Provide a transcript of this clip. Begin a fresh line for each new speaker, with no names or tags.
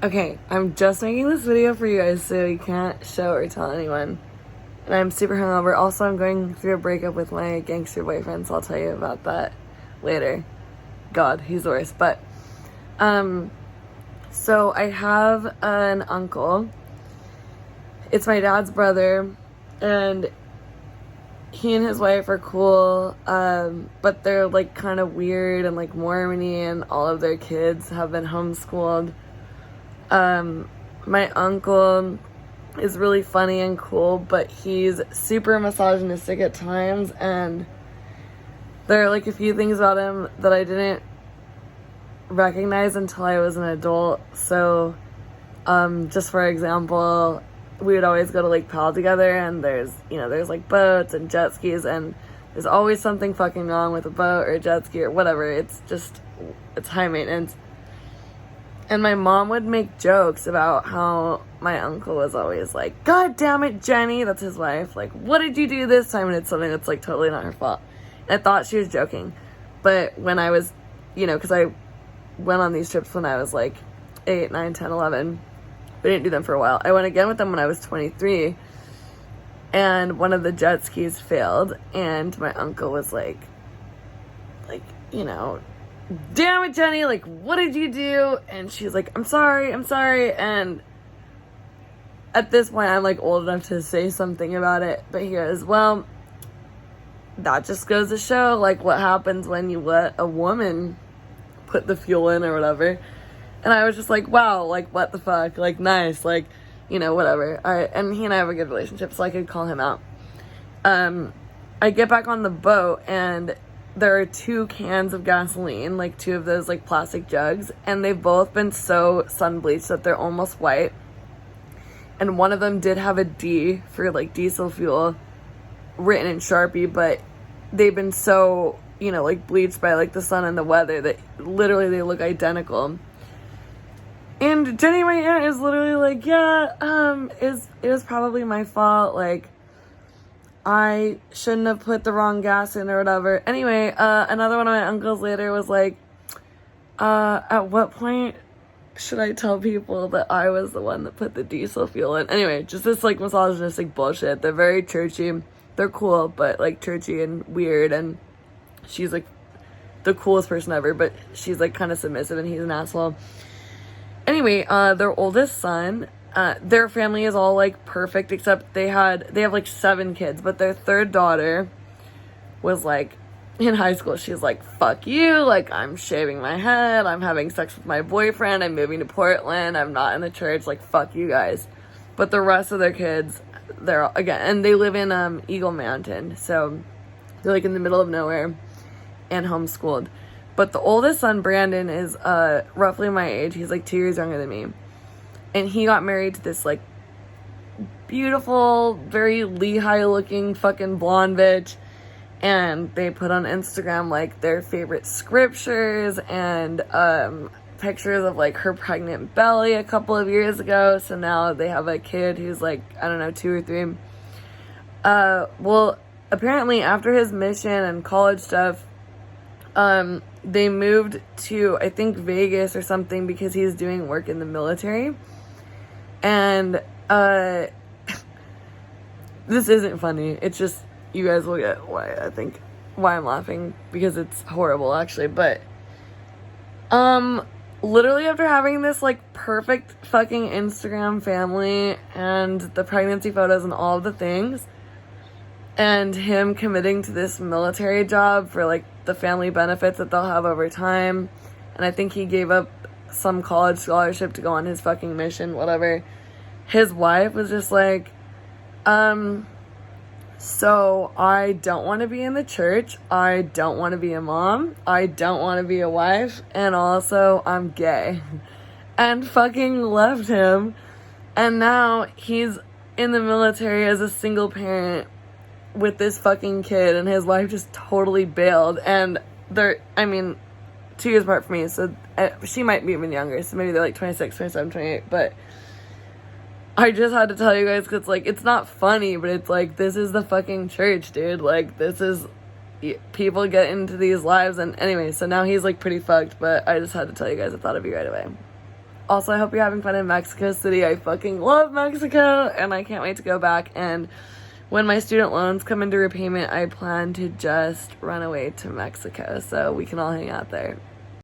Okay, I'm just making this video for you guys so you can't show or tell anyone. And I'm super hungover. Also, I'm going through a breakup with my gangster boyfriend, so I'll tell you about that later. God, he's the worst. But, so I have an uncle. It's my dad's brother, and he and his wife are cool, but they're, like, kind of weird and, like, Mormon-y, and all of their kids have been homeschooled. My uncle is really funny and cool, but he's super misogynistic at times, and there are, like, a few things about him that I didn't recognize until I was an adult. So, just for example, we would always go to Lake Powell together, and there's like boats and jet skis, and there's always something fucking wrong with a boat or a jet ski or whatever. It's high maintenance. And my mom would make jokes about how my uncle was always like, "God damn it, Jenny," that's his wife, like, "what did you do this time?" And it's something that's, like, totally not her fault. And I thought she was joking. But when I was, because I went on these trips when I was, like, 8, 9, 10, 11. We didn't do them for a while. I went again with them when I was 23. And one of the jet skis failed. And my uncle was like, "Damn it, Jenny, like, what did you do?" And she's like, I'm sorry. And at this point, I'm, like, old enough to say something about it. But he goes, "Well, that just goes to show, like, what happens when you let a woman put the fuel in or whatever." And I was just like, wow, like, what the fuck? Like, nice, like, whatever. All right, and he and I have a good relationship, so I could call him out. I get back on the boat, and there are 2 cans of gasoline, like 2 of those, like, plastic jugs, and they've both been so sun-bleached that they're almost white. And one of them did have a D for, like, diesel fuel written in Sharpie, but they've been so, like, bleached by, like, the sun and the weather that literally they look identical. And Jenny, my aunt, is literally like, yeah, it was probably my fault, like, I shouldn't have put the wrong gas in or whatever. Anyway, another one of my uncles later was like, at what point should I tell people that I was the one that put the diesel fuel in? Anyway, just this, like, misogynistic bullshit. They're very churchy. They're cool, but, like, churchy and weird, and she's, like, the coolest person ever, but she's, like, kind of submissive, and he's an asshole. Anyway, their oldest son, their family is all, like, perfect, except they have, like, 7 kids, but their 3rd daughter was, like, in high school, she's like, "Fuck you, like, I'm shaving my head, I'm having sex with my boyfriend, I'm moving to Portland, I'm not in the church, like, fuck you guys." But the rest of their kids, they're, again, and they live in, Eagle Mountain, so they're, like, in the middle of nowhere, and homeschooled. But the oldest son, Brandon, is roughly my age. He's, like, 2 years younger than me. And he got married to this, like, beautiful, very Lehigh-looking fucking blonde bitch. And they put on Instagram, like, their favorite scriptures and pictures of, like, her pregnant belly a couple of years ago. So now they have a kid who's, like, I don't know, 2 or 3. Well, apparently after his mission and college stuff, they moved to, I think, Vegas or something because he's doing work in the military. And, this isn't funny. It's just, you guys will get why I'm laughing, because it's horrible, actually. But, literally after having this, like, perfect fucking Instagram family and the pregnancy photos and all the things, and him committing to this military job for, like, the family benefits that they'll have over time, and I think he gave up some college scholarship to go on his fucking mission, whatever. His wife was just like, so I don't want to be in the church, I don't want to be a mom, I don't want to be a wife, and also I'm gay. And fucking left him, and now he's in the military as a single parent with this fucking kid, and his wife just totally bailed. And they're, 2 years apart from me, so she might be even younger, so maybe they're like 26, 27, 28, but I just had to tell you guys, because, like, it's not funny, but it's like, this is the fucking church, dude. Like, this is, people get into these lives, and anyway, so now he's, like, pretty fucked, but I just had to tell you guys, I thought of you right away. Also, I hope you're having fun in Mexico City. I fucking love Mexico, and I can't wait to go back. And when my student loans come into repayment, I plan to just run away to Mexico so we can all hang out there.